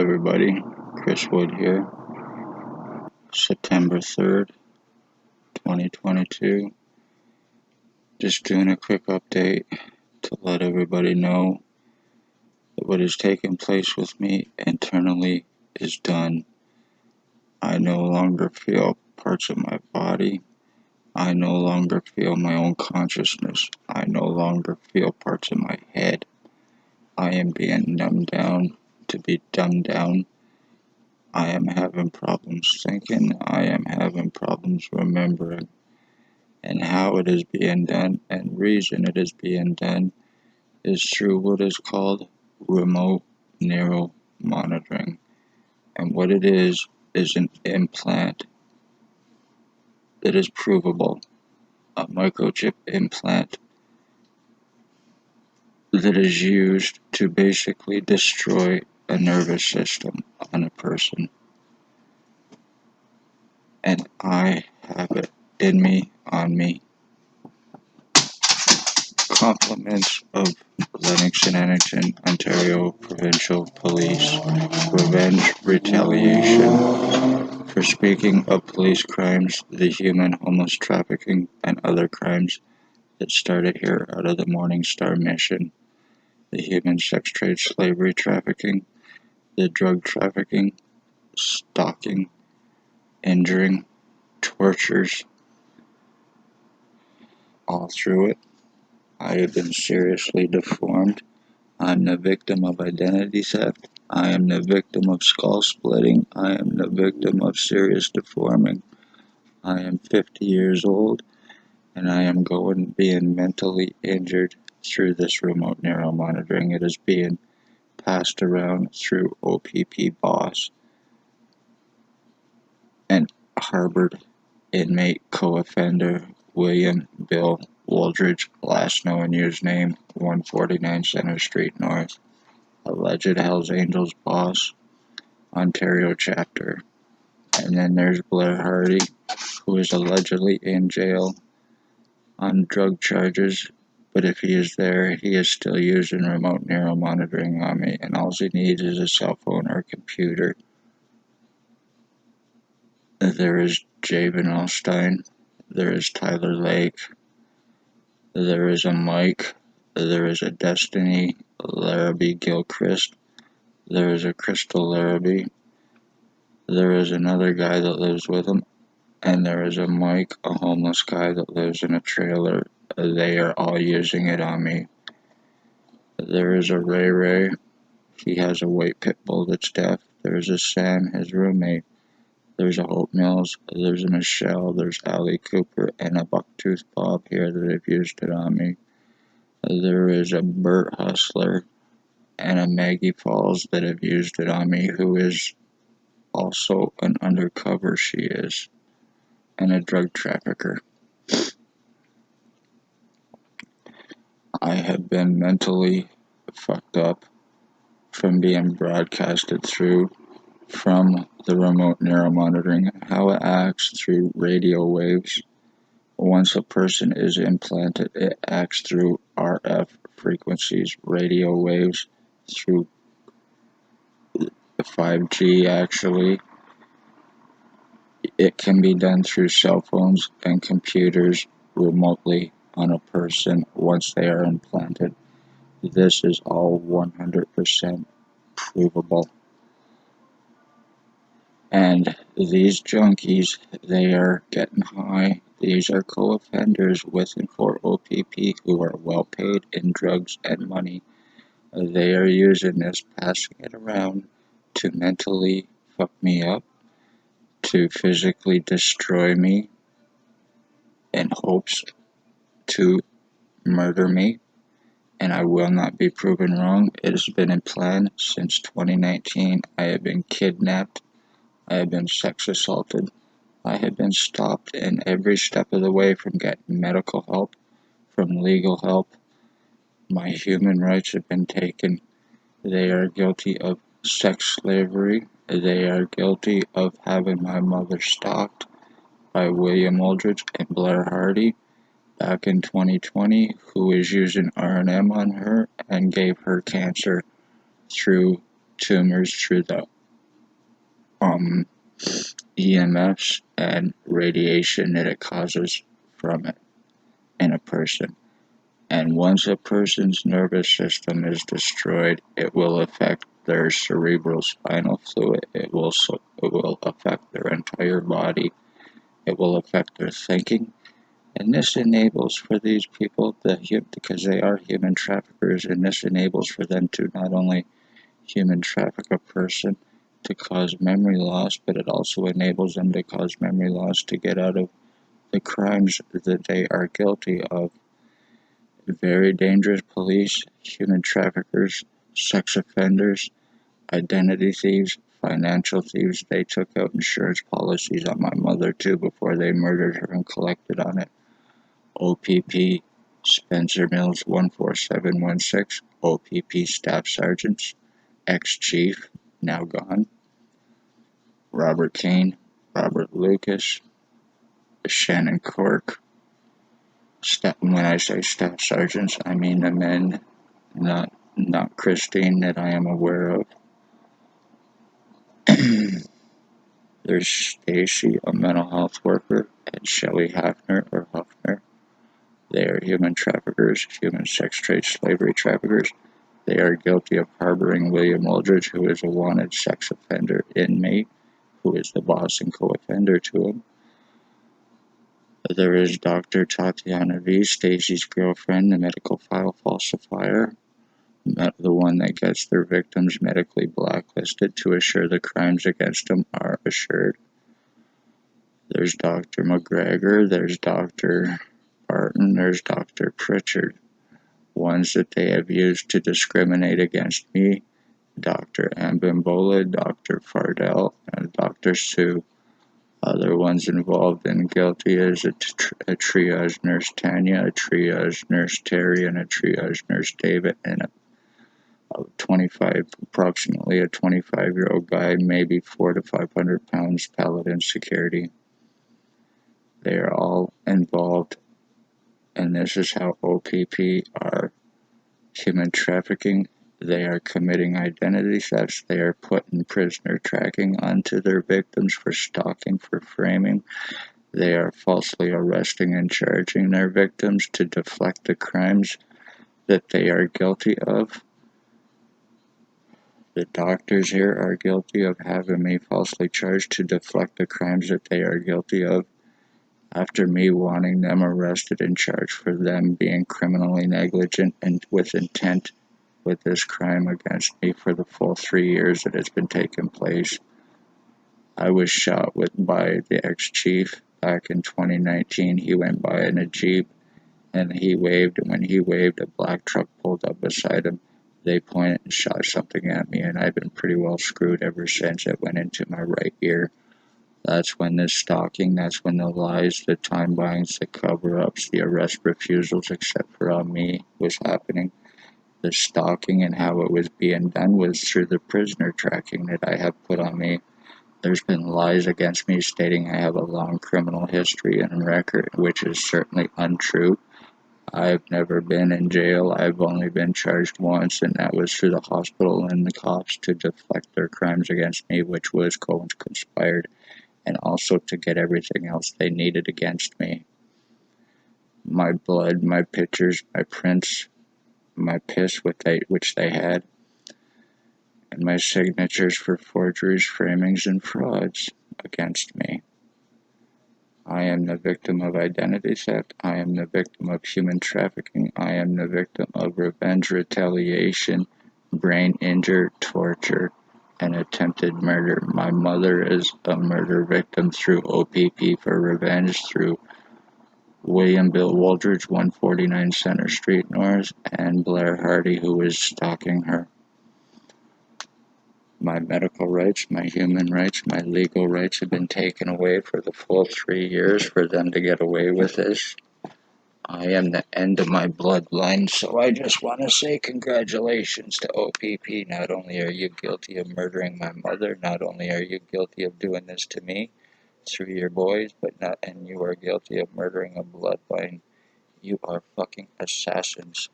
everybody, Chris Wood here, September 3rd, 2022. Just doing a quick update to let everybody know that what is taking place with me internally is done. I no longer feel parts of my body. I no longer feel my own consciousness. I no longer feel parts of my head. I am being numbed down to be dumbed down. I am having problems thinking. I am having problems remembering. And how it is being done and reason it is being done is through what is called remote neural monitoring. And what it is an implant that is provable, a microchip implant that is used to basically destroy a nervous system on a person. And I have it in me, on me. Compliments of Lennox and Annington, Ontario Provincial Police. Revenge retaliation for speaking of police crimes, the human homeless trafficking, and other crimes that started here out of the Morning Star mission. The human sex trade, slavery trafficking, the drug trafficking, stalking, injuring, tortures, all through it. I have been seriously deformed. I'm the victim of identity theft. I am the victim of skull splitting. I am the victim of serious deforming. I am 50 years old, and I am being mentally injured through this remote neural monitoring. It is being passed around through O.P.P boss and Harvard inmate co-offender William Bill Wooldridge, last known and used name 149 Center Street North. Alleged Hells Angels boss, Ontario chapter. And then there's Blair Hardy, who is allegedly in jail on drug charges, but if he is there, he is still using remote neural monitoring on me, and all he needs is a cell phone or computer. There is Javen Alstein, there is Tyler Lake, there is a Mike, there is a Destiny Larrabee Gilchrist, there is a Crystal Larrabee, there is another guy that lives with him, and there is a Mike, a homeless guy that lives in a trailer. They are all using it on me. There is a Ray. He has a white pit bull that's deaf. There's a Sam, his roommate. There's a Hope Mills. There's a Michelle. There's Allie Cooper and a Bucktooth Bob here that have used it on me. There is a Bert Hustler and a Maggie Falls that have used it on me, who is also an undercover, she is, and a drug trafficker. I have been mentally fucked up from being broadcasted through from the remote neural monitoring, how it acts through radio waves. Once a person is implanted, it acts through RF frequencies, radio waves, through 5G actually. It can be done through cell phones and computers remotely on a person once they are implanted. This is all 100% provable. And these junkies, they are getting high. These are co-offenders with and for O.P.P who are well paid in drugs and money. They are using this, passing it around to mentally fuck me up, to physically destroy me in hopes to murder me. And I will not be proven wrong. It has been in plan since 2019. I have been kidnapped. I have been sex assaulted. I have been stopped in every step of the way from getting medical help, from legal help. My human rights have been taken. They are guilty of sex slavery. They are guilty of having my mother stalked by William Wooldridge and Blair Hardy back in 2020, who was using R&M on her and gave her cancer through tumors through the EMFs and radiation that it causes from it in a person. And once a person's nervous system is destroyed, it will affect their cerebral spinal fluid. It will affect their entire body. It will affect their thinking. And this enables for these people, because they are human traffickers, and this enables for them to not only human traffic a person to cause memory loss, but it also enables them to cause memory loss to get out of the crimes that they are guilty of. Very dangerous police, human traffickers, sex offenders, identity thieves, financial thieves. They took out insurance policies on my mother too before they murdered her and collected on it. O.P.P. Spencer Mills 14716, O.P.P. Staff Sergeants, ex-chief, now gone. Robert Kane, Robert Lucas, Shannon Cork. When I say staff sergeants, I mean the men, not Christine that I am aware of. There's Stacy, a mental health worker, and Shelley Hafner or Huffner. They are human traffickers, human sex trade slavery traffickers. They are guilty of harboring William Wooldridge, who is a wanted sex offender inmate, who is the boss and co-offender to him. There is Dr. Tatiana V, Stacy's girlfriend, the medical file falsifier, the one that gets their victims medically blacklisted to assure the crimes against them are assured. There's Dr. McGregor, there's Dr. Barton, there's Dr. Pritchard, ones that they have used to discriminate against me, Dr. Ambimbola, Dr. Fardell, and Dr. Sue. Other ones involved and guilty is a triage nurse Tanya, a triage nurse Terry, and a triage nurse David, and approximately a 25-year-old guy, maybe 400 to 500 pounds, Paladin Security. They are all involved, and this is how O.P.P. are human trafficking. They are committing identity thefts. They are putting prisoner tracking onto their victims for stalking, for framing. They are falsely arresting and charging their victims to deflect the crimes that they are guilty of. The doctors here are guilty of having me falsely charged to deflect the crimes that they are guilty of, after me wanting them arrested and charged for them being criminally negligent and with intent with this crime against me for the full 3 years that it's been taking place. I was shot by the ex-chief back in 2019. He went by in a Jeep and he waved, and when he waved, a black truck pulled up beside him. They pointed and shot something at me, and I've been pretty well screwed ever since. It went into my right ear. That's when the stalking, that's when the lies, the time buyings, the cover-ups, the arrest refusals, except for on me, was happening. The stalking and how it was being done was through the prisoner tracking that I have put on me. There's been lies against me stating I have a long criminal history and record, which is certainly untrue. I've never been in jail. I've only been charged once, and that was through the hospital and the cops to deflect their crimes against me, which was conspired, and also to get everything else they needed against me. My blood, my pictures, my prints, my piss, which they had, and my signatures for forgeries, framings, and frauds against me. I am the victim of identity theft. I am the victim of human trafficking. I am the victim of revenge, retaliation, brain injury, torture, and attempted murder. My mother is a murder victim through O.P.P. for revenge, through William Bill Wooldridge, 149 Center Street North, and Blair Hardy, who was stalking her. My medical rights, my human rights, my legal rights have been taken away for the full 3 years for them to get away with this. I am the end of my bloodline, so I just want to say congratulations to O.P.P. Not only are you guilty of murdering my mother, not only are you guilty of doing this to me through your boys, and you are guilty of murdering a bloodline. You are fucking assassins.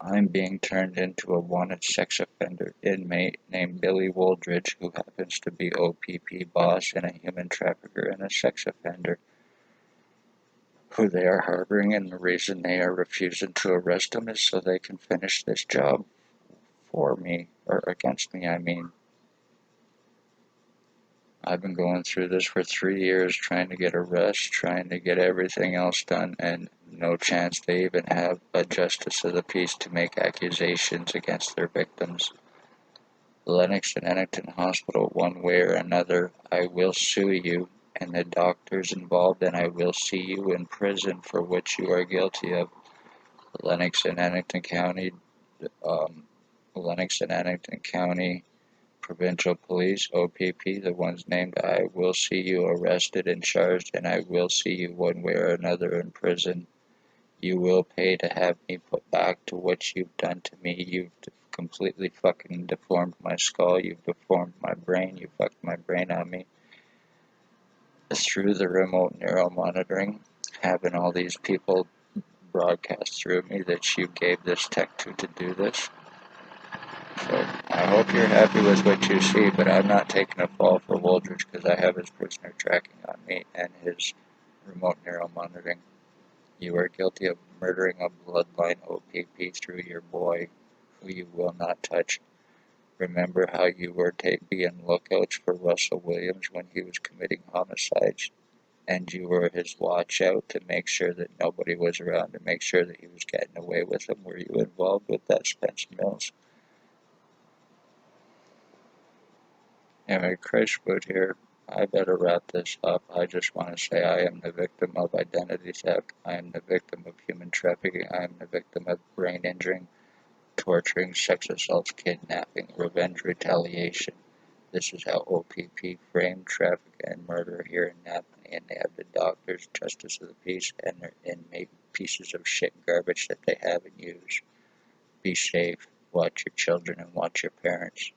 I'm being turned into a wanted sex offender inmate named Billy Woldridge, who happens to be O.P.P boss and a human trafficker and a sex offender, who they are harboring, and the reason they are refusing to arrest him is so they can finish this job for me, or against me, I mean. I've been going through this for 3 years, trying to get arrests, trying to get everything else done, and no chance they even have a justice of the peace to make accusations against their victims. Lennox and Ennington Hospital, one way or another, I will sue you and the doctors involved, and I will see you in prison for what you are guilty of. Lennox and Ennington County, um, Lennox and Ennington County Provincial Police, O.P.P, the ones named, I will see you arrested and charged, and I will see you one way or another in prison. You will pay to have me put back to what you've done to me. You've completely fucking deformed my skull. You've deformed my brain. You fucked my brain on me. Through the remote neural monitoring, having all these people broadcast through me that you gave this tech to do this. So I hope you're happy with what you see, but I'm not taking a fall for Woldridge because I have his prisoner tracking on me and his remote neural monitoring. You are guilty of murdering a bloodline O.P.P through your boy, who you will not touch. Remember how you were being lookouts for Russell Williams when he was committing homicides, and you were his watch out to make sure that nobody was around to make sure that he was getting away with them? Were you involved with that, Spencer Mills? Anyway, Chriswood here. I better wrap this up. I just want to say I am the victim of identity theft. I am the victim of human trafficking. I am the victim of brain injuring, torturing, sex assaults, kidnapping, revenge, retaliation. This is how O.P.P framed traffic and murder here in NAPANEE, and they have the doctors, justice of the peace, and their inmate pieces of shit garbage that they have and use. Be safe, watch your children, and watch your parents.